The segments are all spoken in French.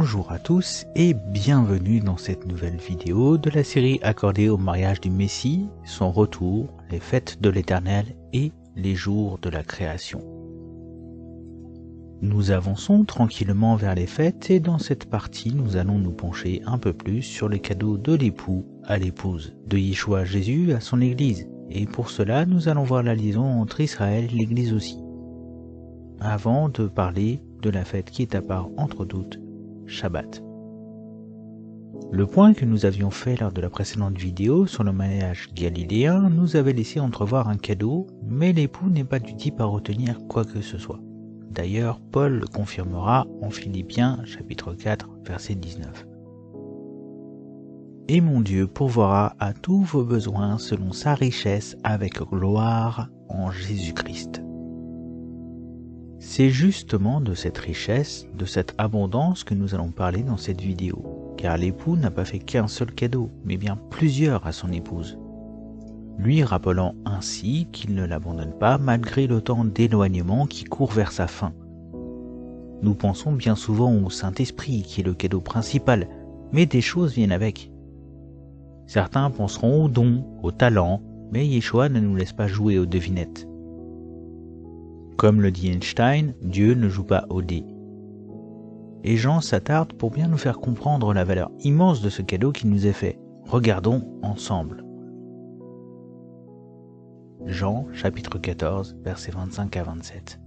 Bonjour à tous et bienvenue dans cette nouvelle vidéo de la série accordée au mariage du Messie, son retour, les fêtes de l'Éternel et les jours de la création. Nous avançons tranquillement vers les fêtes et dans cette partie nous allons nous pencher un peu plus sur les cadeaux de l'époux à l'épouse, de Yeshua Jésus à son Église, et pour cela nous allons voir la liaison entre Israël et l'Église aussi. Avant de parler de la fête qui est à part entre toutes, Shabbat. Le point que nous avions fait lors de la précédente vidéo sur le mariage galiléen nous avait laissé entrevoir un cadeau, mais l'époux n'est pas du type à retenir quoi que ce soit. D'ailleurs, Paul le confirmera en Philippiens chapitre 4, verset 19. Et mon Dieu pourvoira à tous vos besoins selon sa richesse avec gloire en Jésus-Christ. C'est justement de cette richesse, de cette abondance que nous allons parler dans cette vidéo, car l'époux n'a pas fait qu'un seul cadeau, mais bien plusieurs à son épouse, lui rappelant ainsi qu'il ne l'abandonne pas malgré le temps d'éloignement qui court vers sa fin. Nous pensons bien souvent au Saint-Esprit qui est le cadeau principal, mais des choses viennent avec. Certains penseront aux dons, aux talents, mais Yeshua ne nous laisse pas jouer aux devinettes. Comme le dit Einstein, Dieu ne joue pas au dé. Et Jean s'attarde pour bien nous faire comprendre la valeur immense de ce cadeau qui nous est fait. Regardons ensemble. Jean, chapitre 14, versets 25 à 27.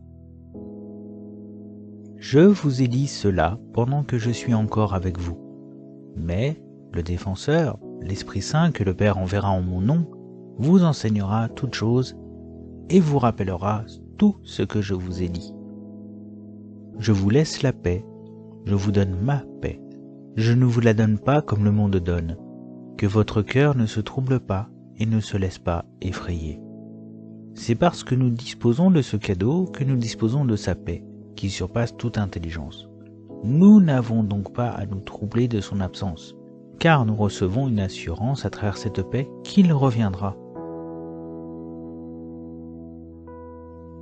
Je vous ai dit cela pendant que je suis encore avec vous. Mais le défenseur, l'Esprit Saint que le Père enverra en mon nom, vous enseignera toutes choses et vous rappellera tout ce que je vous ai dit. Je vous laisse la paix, je vous donne ma paix. Je ne vous la donne pas comme le monde donne. Que votre cœur ne se trouble pas et ne se laisse pas effrayer. C'est parce que nous disposons de ce cadeau que nous disposons de sa paix, qui surpasse toute intelligence. Nous n'avons donc pas à nous troubler de son absence, car nous recevons une assurance à travers cette paix qu'il reviendra.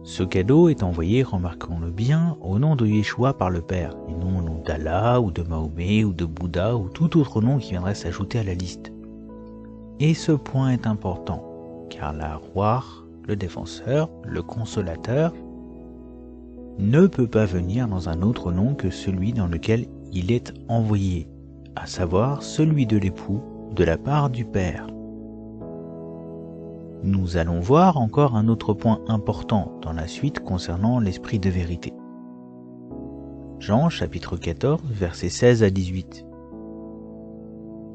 Ce cadeau est envoyé, remarquons-le bien, au nom de Yeshua par le Père, et non au nom d'Allah ou de Mahomet ou de Bouddha ou tout autre nom qui viendrait s'ajouter à la liste. Et ce point est important, car la Roi, le défenseur, le consolateur, ne peut pas venir dans un autre nom que celui dans lequel il est envoyé, à savoir celui de l'époux de la part du Père. Nous allons voir encore un autre point important dans la suite concernant l'esprit de vérité. Jean chapitre 14, versets 16 à 18.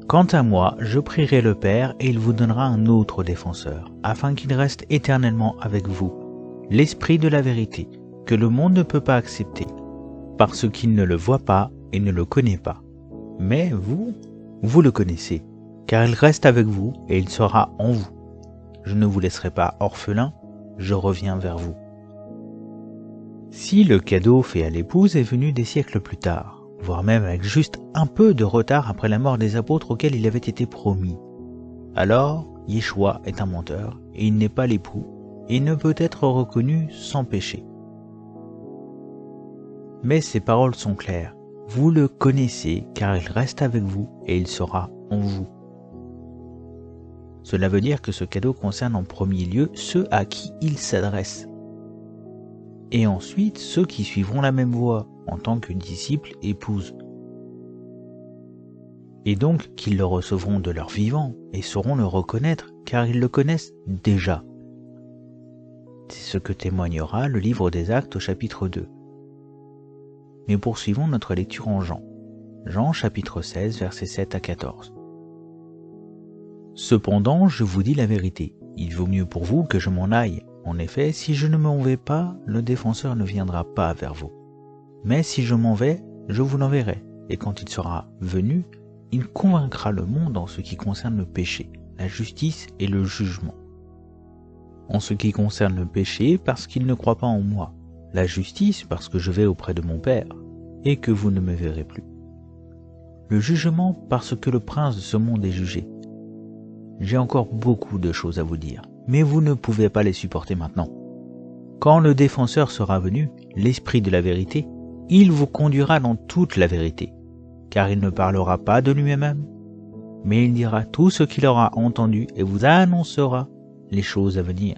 Quant à moi, je prierai le Père et il vous donnera un autre défenseur, afin qu'il reste éternellement avec vous, l'esprit de la vérité, que le monde ne peut pas accepter, parce qu'il ne le voit pas et ne le connaît pas. Mais vous le connaissez, car il reste avec vous et il sera en vous. Je ne vous laisserai pas orphelin, je reviens vers vous. Si le cadeau fait à l'épouse est venu des siècles plus tard, voire même avec juste un peu de retard après la mort des apôtres auxquels il avait été promis, alors Yeshua est un menteur et il n'est pas l'époux et ne peut être reconnu sans péché. Mais ces paroles sont claires, vous le connaissez car il reste avec vous et il sera en vous. Cela veut dire que ce cadeau concerne en premier lieu ceux à qui il s'adresse, et ensuite ceux qui suivront la même voie en tant que disciples épouses, et donc qu'ils le recevront de leur vivant et sauront le reconnaître car ils le connaissent déjà. C'est ce que témoignera le livre des Actes au chapitre 2. Mais poursuivons notre lecture en Jean. Jean chapitre 16 versets 7 à 14. Cependant, je vous dis la vérité, il vaut mieux pour vous que je m'en aille. En effet, si je ne m'en vais pas, le défenseur ne viendra pas vers vous. Mais si je m'en vais, je vous l'enverrai, et quand il sera venu, il convaincra le monde en ce qui concerne le péché, la justice et le jugement. En ce qui concerne le péché, parce qu'il ne croit pas en moi, la justice, parce que je vais auprès de mon Père, et que vous ne me verrez plus. Le jugement, parce que le prince de ce monde est jugé. J'ai encore beaucoup de choses à vous dire, mais vous ne pouvez pas les supporter maintenant. Quand le défenseur sera venu, l'esprit de la vérité, il vous conduira dans toute la vérité, car il ne parlera pas de lui-même, mais il dira tout ce qu'il aura entendu et vous annoncera les choses à venir.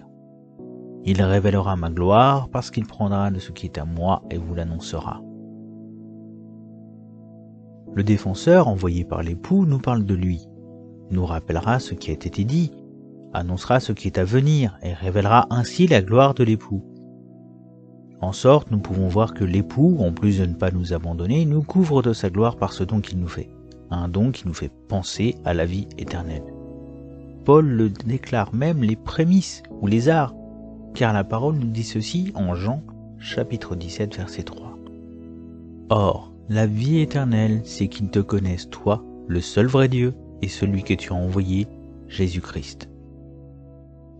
Il révélera ma gloire parce qu'il prendra de ce qui est à moi et vous l'annoncera. Le défenseur envoyé par l'époux nous parle de lui, nous rappellera ce qui a été dit, annoncera ce qui est à venir et révélera ainsi la gloire de l'époux. En sorte, nous pouvons voir que l'époux, en plus de ne pas nous abandonner, nous couvre de sa gloire par ce don qu'il nous fait, un don qui nous fait penser à la vie éternelle. Paul le déclare même les prémices ou les arts, car la parole nous dit ceci en Jean, chapitre 17, verset 3. Or, la vie éternelle, c'est qu'ils te connaissent, toi, le seul vrai Dieu, et celui que tu as envoyé, Jésus-Christ.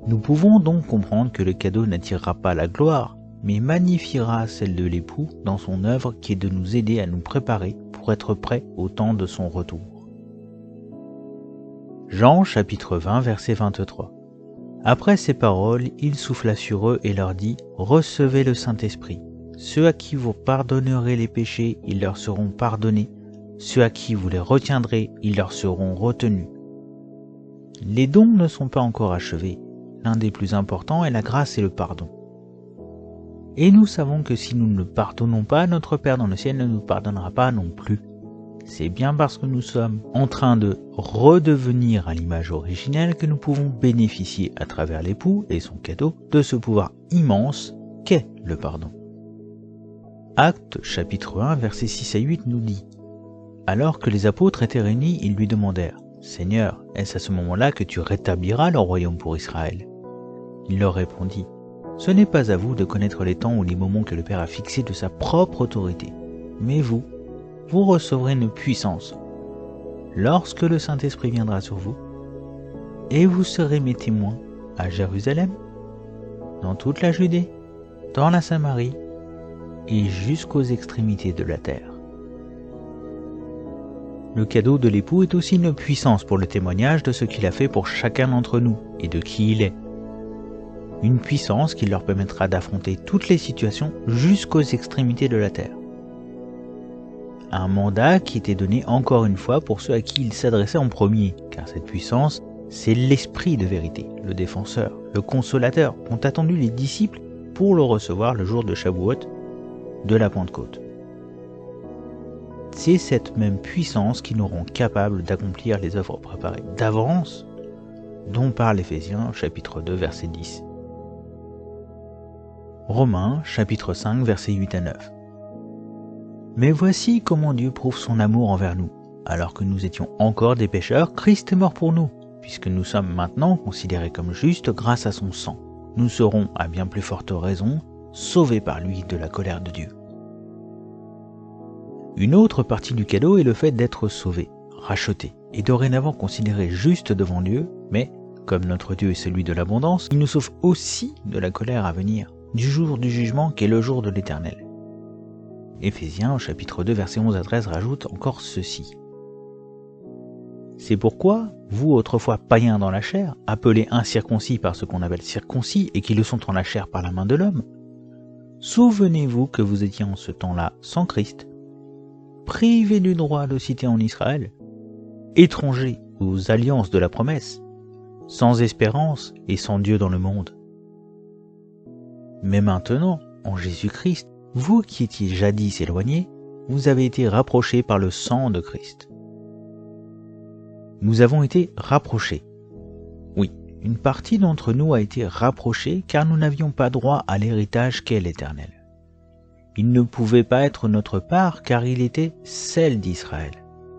Nous pouvons donc comprendre que le cadeau n'attirera pas la gloire, mais magnifiera celle de l'époux dans son œuvre qui est de nous aider à nous préparer pour être prêts au temps de son retour. Jean chapitre 20 verset 23. Après ces paroles, il souffla sur eux et leur dit : Recevez le Saint-Esprit. Ceux à qui vous pardonnerez les péchés, ils leur seront pardonnés. Ceux à qui vous les retiendrez, ils leur seront retenus. Les dons ne sont pas encore achevés. L'un des plus importants est la grâce et le pardon. Et nous savons que si nous ne pardonnons pas, notre Père dans le ciel ne nous pardonnera pas non plus. C'est bien parce que nous sommes en train de redevenir à l'image originelle que nous pouvons bénéficier à travers l'époux et son cadeau de ce pouvoir immense qu'est le pardon. Actes chapitre 1 versets 6 à 8 nous dit : Alors que les apôtres étaient réunis, ils lui demandèrent : Seigneur, est-ce à ce moment-là que tu rétabliras le royaume pour Israël ? Il leur répondit : Ce n'est pas à vous de connaître les temps ou les moments que le Père a fixés de sa propre autorité, mais vous recevrez une puissance lorsque le Saint-Esprit viendra sur vous, et vous serez mes témoins à Jérusalem, dans toute la Judée, dans la Samarie et jusqu'aux extrémités de la terre. Le cadeau de l'époux est aussi une puissance pour le témoignage de ce qu'il a fait pour chacun d'entre nous et de qui il est. Une puissance qui leur permettra d'affronter toutes les situations jusqu'aux extrémités de la terre. Un mandat qui était donné encore une fois pour ceux à qui il s'adressait en premier, car cette puissance, c'est l'Esprit de vérité, le défenseur, le consolateur, qu'ont attendu les disciples pour le recevoir le jour de Shavuot, de la Pentecôte. C'est cette même puissance qui nous rend capables d'accomplir les œuvres préparées d'avance, dont parle Éphésiens chapitre 2 verset 10. Romains chapitre 5 versets 8 à 9. Mais voici comment Dieu prouve son amour envers nous. Alors que nous étions encore des pécheurs, Christ est mort pour nous, puisque nous sommes maintenant considérés comme justes grâce à son sang. Nous serons, à bien plus forte raison, sauvés par lui de la colère de Dieu. Une autre partie du cadeau est le fait d'être sauvé, racheté, et dorénavant considéré juste devant Dieu, mais, comme notre Dieu est celui de l'abondance, il nous sauve aussi de la colère à venir, du jour du jugement qui est le jour de l'Éternel. Éphésiens au chapitre 2 versets 11 à 13 rajoute encore ceci. C'est pourquoi, vous autrefois païens dans la chair, appelés incirconcis par ce qu'on appelle circoncis et qui le sont en la chair par la main de l'homme, souvenez-vous que vous étiez en ce temps-là sans Christ, privés du droit de cité en Israël, étrangers aux alliances de la promesse, sans espérance et sans Dieu dans le monde. Mais maintenant, en Jésus-Christ, vous qui étiez jadis éloignés, vous avez été rapprochés par le sang de Christ. Nous avons été rapprochés. Oui, une partie d'entre nous a été rapprochée car nous n'avions pas droit à l'héritage qu'est l'Éternel. Il ne pouvait pas être notre part car il était celle d'Israël.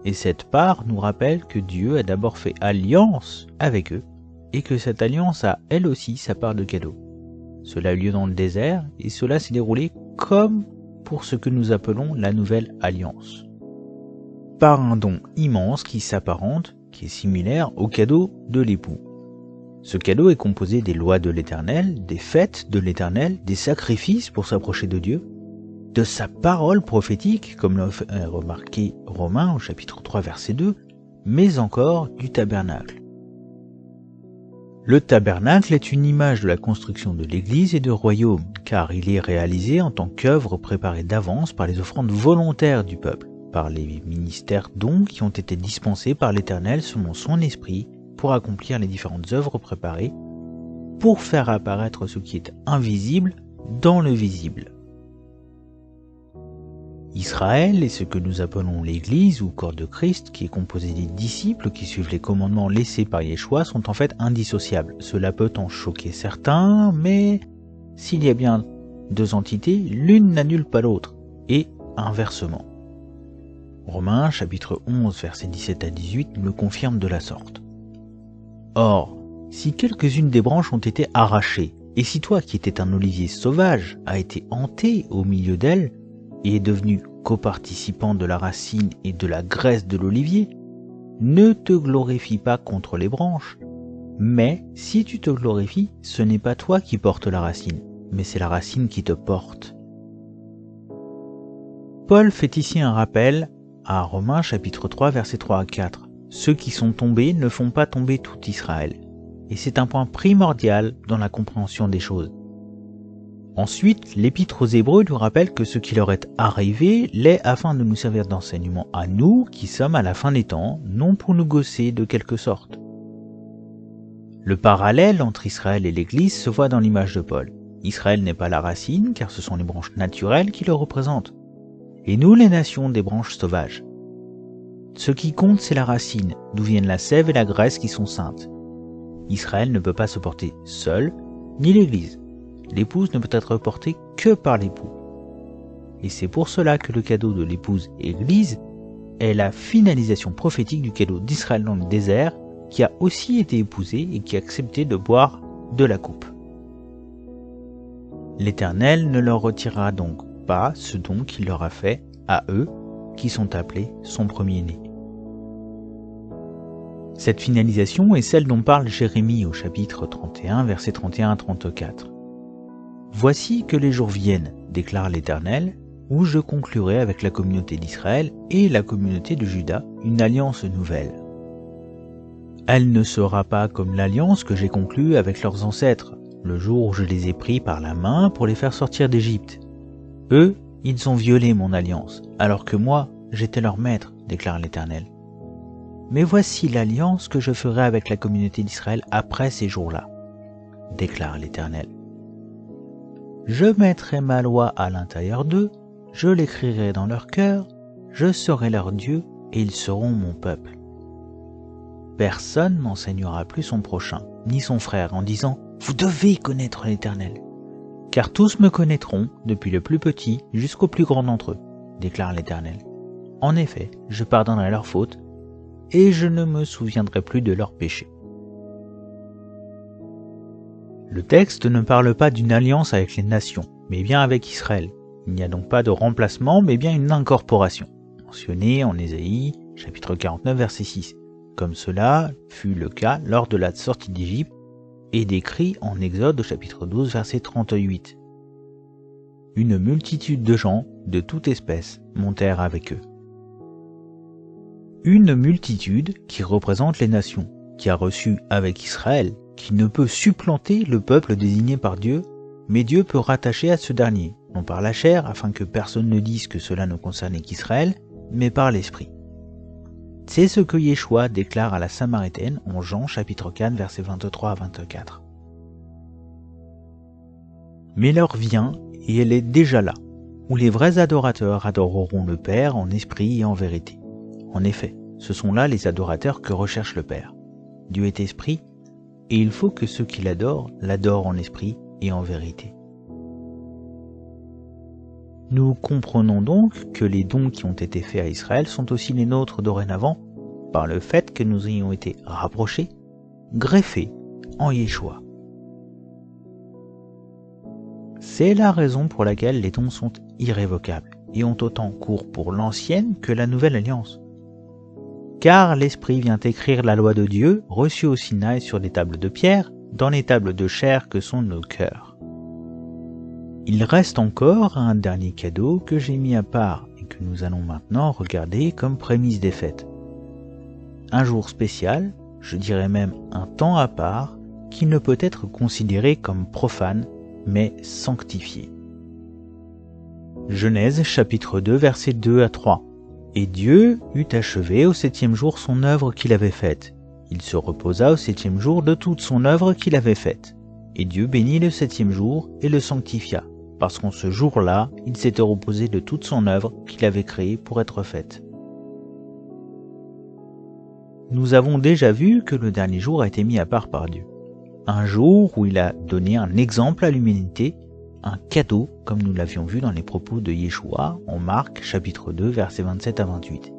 Et cette part nous rappelle que Dieu a d'abord fait alliance avec eux et que cette alliance a elle aussi sa part de cadeau. Cela a eu lieu dans le désert et cela s'est déroulé comme pour ce que nous appelons la nouvelle alliance. Par un don immense qui s'apparente, qui est similaire au cadeau de l'époux. Ce cadeau est composé des lois de l'Éternel, des fêtes de l'Éternel, des sacrifices pour s'approcher de Dieu, de sa parole prophétique, comme l'a remarqué Romains au chapitre 3 verset 2, mais encore du tabernacle. Le tabernacle est une image de la construction de l'Église et du royaume, car il est réalisé en tant qu'œuvre préparée d'avance par les offrandes volontaires du peuple, par les ministères dons qui ont été dispensés par l'Éternel selon son esprit pour accomplir les différentes œuvres préparées, pour faire apparaître ce qui est invisible dans le visible. Israël est ce que nous appelons l'Église ou corps de Christ, qui est composé des disciples qui suivent les commandements laissés par Yeshua, sont en fait indissociables. Cela peut en choquer certains, mais s'il y a bien deux entités, l'une n'annule pas l'autre, et inversement. Romains chapitre 11 versets 17 à 18 nous le confirme de la sorte. Or, si quelques-unes des branches ont été arrachées, et si toi qui étais un olivier sauvage as été hanté au milieu d'elles, et est devenu coparticipant de la racine et de la graisse de l'olivier, ne te glorifie pas contre les branches, mais si tu te glorifies, ce n'est pas toi qui portes la racine, mais c'est la racine qui te porte. Paul fait ici un rappel à Romains chapitre 3 versets 3 à 4. Ceux qui sont tombés ne font pas tomber tout Israël, et c'est un point primordial dans la compréhension des choses. Ensuite, l'Épître aux Hébreux nous rappelle que ce qui leur est arrivé l'est afin de nous servir d'enseignement à nous qui sommes à la fin des temps, non pour nous gausser de quelque sorte. Le parallèle entre Israël et l'Église se voit dans l'image de Paul. Israël n'est pas la racine, car ce sont les branches naturelles qui le représentent. Et nous, les nations, des branches sauvages. Ce qui compte, c'est la racine, d'où viennent la sève et la graisse qui sont saintes. Israël ne peut pas se porter seul, ni l'Église. L'épouse ne peut être portée que par l'époux. Et c'est pour cela que le cadeau de l'épouse Église est la finalisation prophétique du cadeau d'Israël dans le désert, qui a aussi été épousé et qui a accepté de boire de la coupe. L'Éternel ne leur retirera donc pas ce don qu'il leur a fait à eux, qui sont appelés son premier-né. Cette finalisation est celle dont parle Jérémie au chapitre 31, versets 31 à 34. « Voici que les jours viennent, déclare l'Éternel, où je conclurai avec la communauté d'Israël et la communauté de Juda une alliance nouvelle. Elle ne sera pas comme l'alliance que j'ai conclue avec leurs ancêtres, le jour où je les ai pris par la main pour les faire sortir d'Égypte. Eux, ils ont violé mon alliance, alors que moi, j'étais leur maître, déclare l'Éternel. Mais voici l'alliance que je ferai avec la communauté d'Israël après ces jours-là, déclare l'Éternel. Je mettrai ma loi à l'intérieur d'eux, je l'écrirai dans leur cœur, je serai leur Dieu et ils seront mon peuple. Personne n'enseignera plus son prochain, ni son frère, en disant « Vous devez connaître l'Éternel ». Car tous me connaîtront, depuis le plus petit jusqu'au plus grand d'entre eux, déclare l'Éternel. En effet, je pardonnerai leurs fautes, et je ne me souviendrai plus de leurs péchés. Le texte ne parle pas d'une alliance avec les nations, mais bien avec Israël. Il n'y a donc pas de remplacement, mais bien une incorporation, mentionnée en Ésaïe, chapitre 49, verset 6, comme cela fut le cas lors de la sortie d'Égypte, et décrit en Exode, chapitre 12, verset 38. Une multitude de gens, de toute espèce, montèrent avec eux. Une multitude qui représente les nations, qui a reçu avec Israël, qui ne peut supplanter le peuple désigné par Dieu, mais Dieu peut rattacher à ce dernier, non par la chair, afin que personne ne dise que cela ne concernait qu'Israël, mais par l'Esprit. C'est ce que Yeshua déclare à la Samaritaine en Jean chapitre 4, versets 23 à 24. Mais l'heure vient, et elle est déjà là, où les vrais adorateurs adoreront le Père en esprit et en vérité. En effet, ce sont là les adorateurs que recherche le Père. Dieu est esprit, et il faut que ceux qui l'adorent en esprit et en vérité. Nous comprenons donc que les dons qui ont été faits à Israël sont aussi les nôtres dorénavant, par le fait que nous ayons été rapprochés, greffés en Yeshua. C'est la raison pour laquelle les dons sont irrévocables et ont autant cours pour l'ancienne que la nouvelle alliance. Car l'Esprit vient écrire la loi de Dieu, reçue au Sinaï sur des tables de pierre, dans les tables de chair que sont nos cœurs. Il reste encore un dernier cadeau que j'ai mis à part et que nous allons maintenant regarder comme prémisse des fêtes. Un jour spécial, je dirais même un temps à part, qui ne peut être considéré comme profane, mais sanctifié. Genèse chapitre 2 versets 2 à 3. Et Dieu eut achevé au 7e jour son œuvre qu'il avait faite. Il se reposa au 7e jour de toute son œuvre qu'il avait faite. Et Dieu bénit le 7e jour et le sanctifia, parce qu'en ce jour-là, il s'était reposé de toute son œuvre qu'il avait créée pour être faite. Nous avons déjà vu que le dernier jour a été mis à part par Dieu. Un jour où il a donné un exemple à l'humanité, un cadeau, comme nous l'avions vu dans les propos de Yeshua en Marc chapitre 2, versets 27 à 28.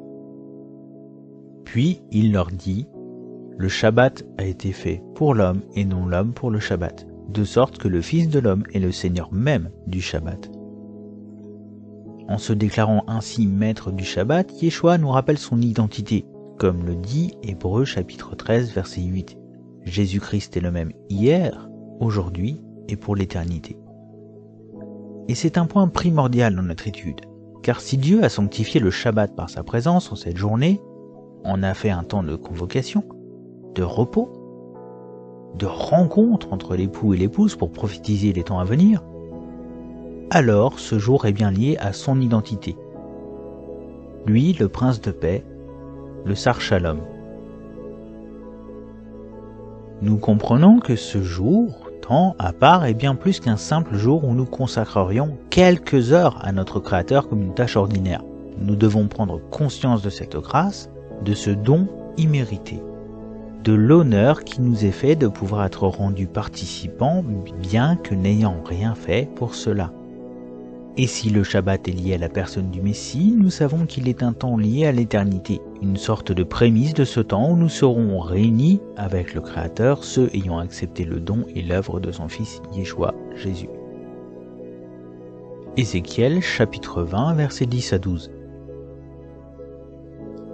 Puis il leur dit, « Le Shabbat a été fait pour l'homme et non l'homme pour le Shabbat, de sorte que le Fils de l'homme est le Seigneur même du Shabbat. » En se déclarant ainsi maître du Shabbat, Yeshua nous rappelle son identité, comme le dit Hébreux chapitre 13, verset 8. Jésus-Christ est le même hier, aujourd'hui et pour l'éternité. Et c'est un point primordial dans notre étude, car si Dieu a sanctifié le Shabbat par sa présence en cette journée, en a fait un temps de convocation, de repos, de rencontre entre l'époux et l'épouse pour prophétiser les temps à venir, alors ce jour est bien lié à son identité. Lui, le prince de paix, le Sar Shalom. Nous comprenons que ce jour, temps à part, est bien plus qu'un simple jour où nous consacrerions quelques heures à notre Créateur comme une tâche ordinaire. Nous devons prendre conscience de cette grâce, de ce don immérité, de l'honneur qui nous est fait de pouvoir être rendus participants, bien que n'ayant rien fait pour cela. Et si le Shabbat est lié à la personne du Messie, nous savons qu'il est un temps lié à l'éternité, une sorte de prémisse de ce temps où nous serons réunis avec le Créateur, ceux ayant accepté le don et l'œuvre de son Fils Yeshua, Jésus. Ézéchiel chapitre 20, versets 10 à 12.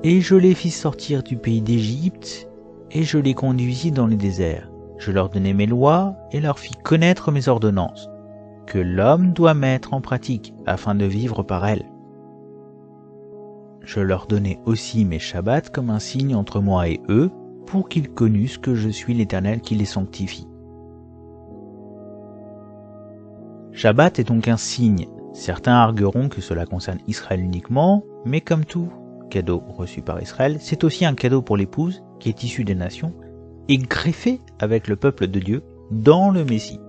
Et je les fis sortir du pays d'Égypte, et je les conduisis dans le désert. Je leur donnai mes lois, et leur fis connaître mes ordonnances, que l'homme doit mettre en pratique afin de vivre par elles. Je leur donnai aussi mes Shabbats comme un signe entre moi et eux, pour qu'ils connussent que je suis l'Éternel qui les sanctifie. Shabbat est donc un signe. Certains argueront que cela concerne Israël uniquement, mais comme tout cadeau reçu par Israël, c'est aussi un cadeau pour l'épouse qui est issue des nations et greffée avec le peuple de Dieu dans le Messie.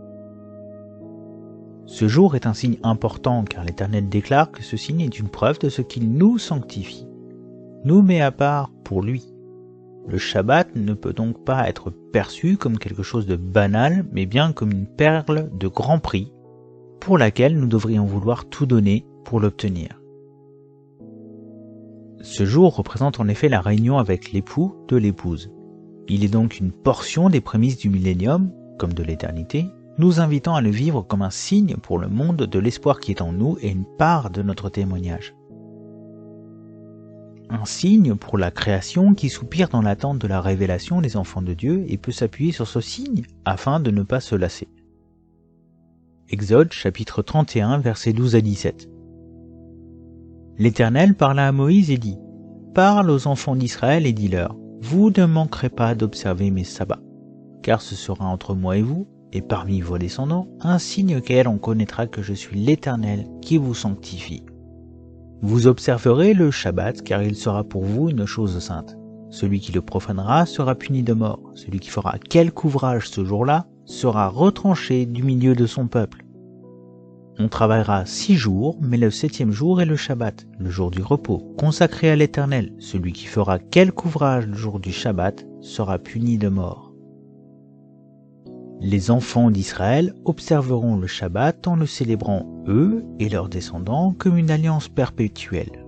Ce jour est un signe important car l'Éternel déclare que ce signe est une preuve de ce qu'il nous sanctifie, nous met à part pour lui. Le Shabbat ne peut donc pas être perçu comme quelque chose de banal, mais bien comme une perle de grand prix pour laquelle nous devrions vouloir tout donner pour l'obtenir. Ce jour représente en effet la réunion avec l'époux de l'épouse. Il est donc une portion des prémices du millénium, comme de l'éternité, nous invitant à le vivre comme un signe pour le monde de l'espoir qui est en nous et une part de notre témoignage. Un signe pour la création qui soupire dans l'attente de la révélation des enfants de Dieu et peut s'appuyer sur ce signe afin de ne pas se lasser. Exode chapitre 31 versets 12 à 17. L'Éternel parla à Moïse et dit, « Parle aux enfants d'Israël et dis-leur, vous ne manquerez pas d'observer mes sabbats, car ce sera entre moi et vous, et parmi vos descendants, un signe auquel on connaîtra que je suis l'Éternel qui vous sanctifie. Vous observerez le Shabbat, car il sera pour vous une chose sainte. Celui qui le profanera sera puni de mort. Celui qui fera quelque ouvrage ce jour-là sera retranché du milieu de son peuple. On travaillera 6 jours, mais le 7e jour est le Shabbat, le jour du repos, consacré à l'Éternel. Celui qui fera quelque ouvrage le jour du Shabbat sera puni de mort. Les enfants d'Israël observeront le Shabbat en le célébrant eux et leurs descendants comme une alliance perpétuelle.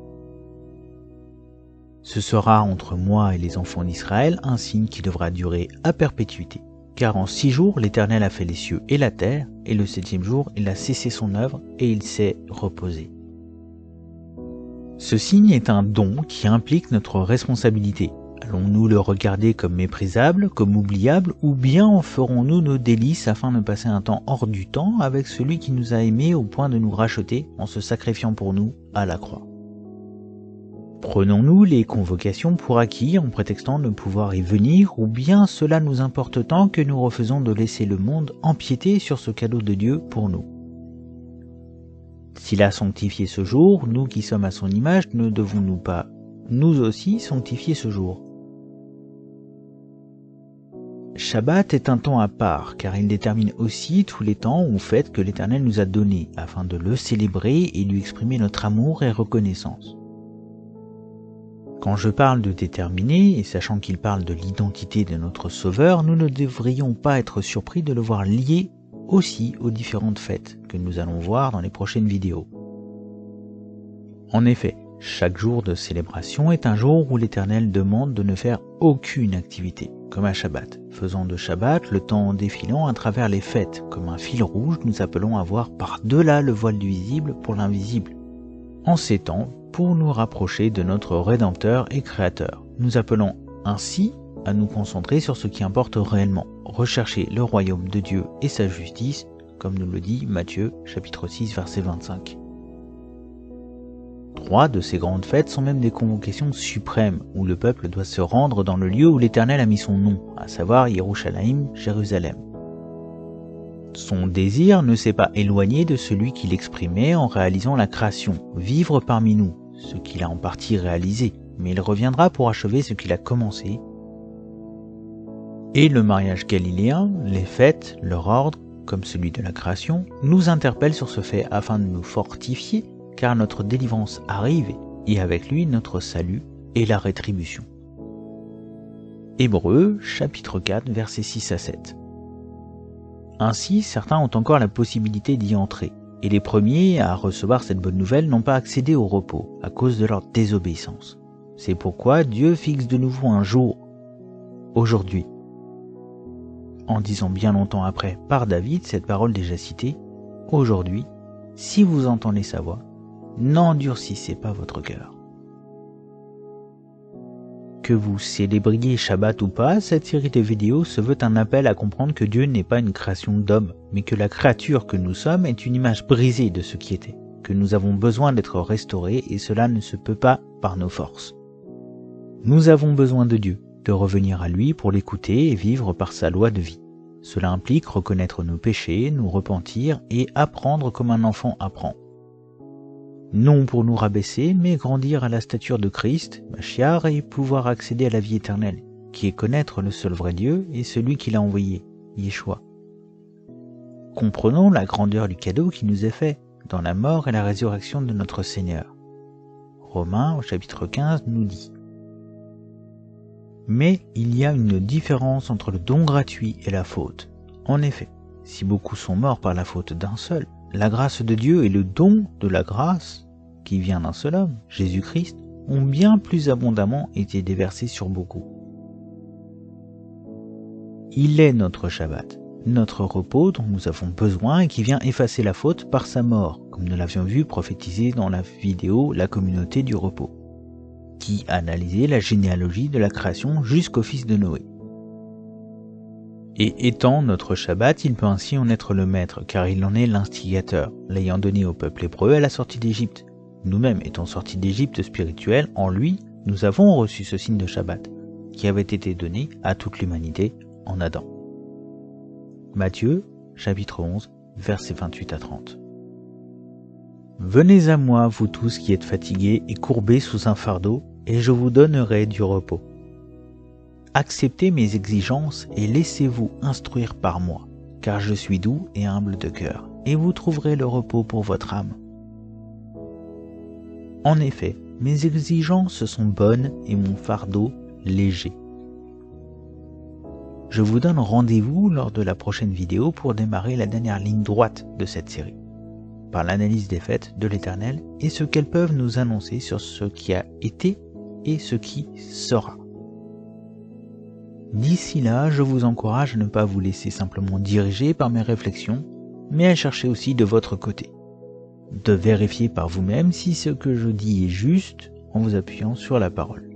Ce sera entre moi et les enfants d'Israël un signe qui devra durer à perpétuité. Car en 6 jours l'Éternel a fait les cieux et la terre, et le 7e jour il a cessé son œuvre et il s'est reposé. Ce signe est un don qui implique notre responsabilité. Allons-nous le regarder comme méprisable, comme oubliable, ou bien en ferons-nous nos délices afin de passer un temps hors du temps avec celui qui nous a aimés au point de nous racheter en se sacrifiant pour nous à la croix? Prenons-nous les convocations pour acquis en prétextant de pouvoir y venir, ou bien cela nous importe tant que nous refusons de laisser le monde empiéter sur ce cadeau de Dieu pour nous? S'il a sanctifié ce jour, nous qui sommes à son image, ne devons-nous pas nous aussi sanctifiez ce jour. Shabbat est un temps à part, car il détermine aussi tous les temps ou fêtes que l'Éternel nous a donnés, afin de le célébrer et lui exprimer notre amour et reconnaissance. Quand je parle de déterminer, et sachant qu'il parle de l'identité de notre Sauveur, nous ne devrions pas être surpris de le voir lié aussi aux différentes fêtes que nous allons voir dans les prochaines vidéos. En effet, chaque jour de célébration est un jour où l'Éternel demande de ne faire aucune activité, comme à Shabbat, faisant de Shabbat le temps défilant à travers les fêtes, comme un fil rouge nous appelons à voir par-delà le voile du visible pour l'invisible. En ces temps, pour nous rapprocher de notre Rédempteur et Créateur, nous appelons ainsi à nous concentrer sur ce qui importe réellement, rechercher le royaume de Dieu et sa justice, comme nous le dit Matthieu, chapitre 6, verset 25. 3 de ces grandes fêtes sont même des convocations suprêmes, où le peuple doit se rendre dans le lieu où l'Éternel a mis son nom, à savoir Yerushalayim, Jérusalem. Son désir ne s'est pas éloigné de celui qu'il exprimait en réalisant la création, vivre parmi nous, ce qu'il a en partie réalisé, mais il reviendra pour achever ce qu'il a commencé. Et le mariage galiléen, les fêtes, leur ordre, comme celui de la création, nous interpellent sur ce fait afin de nous fortifier, car notre délivrance arrive, et avec lui notre salut et la rétribution. Hébreux, chapitre 4, versets 6 à 7. Ainsi, certains ont encore la possibilité d'y entrer, et les premiers à recevoir cette bonne nouvelle n'ont pas accédé au repos, à cause de leur désobéissance. C'est pourquoi Dieu fixe de nouveau un jour, aujourd'hui. En disant bien longtemps après, par David, cette parole déjà citée, aujourd'hui, si vous entendez sa voix, n'endurcissez pas votre cœur. Que vous célébriez Shabbat ou pas, cette série de vidéos se veut un appel à comprendre que Dieu n'est pas une création d'homme, mais que la créature que nous sommes est une image brisée de ce qui était, que nous avons besoin d'être restaurés et cela ne se peut pas par nos forces. Nous avons besoin de Dieu, de revenir à lui pour l'écouter et vivre par sa loi de vie. Cela implique reconnaître nos péchés, nous repentir et apprendre comme un enfant apprend. Non pour nous rabaisser, mais grandir à la stature de Christ, Machiar, et pouvoir accéder à la vie éternelle, qui est connaître le seul vrai Dieu et celui qui l'a envoyé, Yeshua. Comprenons la grandeur du cadeau qui nous est fait dans la mort et la résurrection de notre Seigneur. Romains, au chapitre 15, nous dit: mais il y a une différence entre le don gratuit et la faute. En effet, si beaucoup sont morts par la faute d'un seul, la grâce de Dieu et le don de la grâce, qui vient d'un seul homme, Jésus-Christ, ont bien plus abondamment été déversés sur beaucoup. Il est notre Shabbat, notre repos dont nous avons besoin et qui vient effacer la faute par sa mort, comme nous l'avions vu prophétiser dans la vidéo La communauté du repos, qui analysait la généalogie de la création jusqu'au fils de Noé. Et étant notre Shabbat, il peut ainsi en être le maître, car il en est l'instigateur, l'ayant donné au peuple hébreu à la sortie d'Égypte. Nous-mêmes étant sortis d'Égypte spirituelle, en lui, nous avons reçu ce signe de Shabbat, qui avait été donné à toute l'humanité en Adam. Matthieu, chapitre 11, versets 28 à 30. Venez à moi, vous tous qui êtes fatigués et courbés sous un fardeau, et je vous donnerai du repos. Acceptez mes exigences et laissez-vous instruire par moi, car je suis doux et humble de cœur, et vous trouverez le repos pour votre âme. En effet, mes exigences sont bonnes et mon fardeau léger. Je vous donne rendez-vous lors de la prochaine vidéo pour démarrer la dernière ligne droite de cette série, par l'analyse des fêtes de l'Éternel et ce qu'elles peuvent nous annoncer sur ce qui a été et ce qui sera. D'ici là, je vous encourage à ne pas vous laisser simplement diriger par mes réflexions, mais à chercher aussi de votre côté, de vérifier par vous-même si ce que je dis est juste en vous appuyant sur la parole.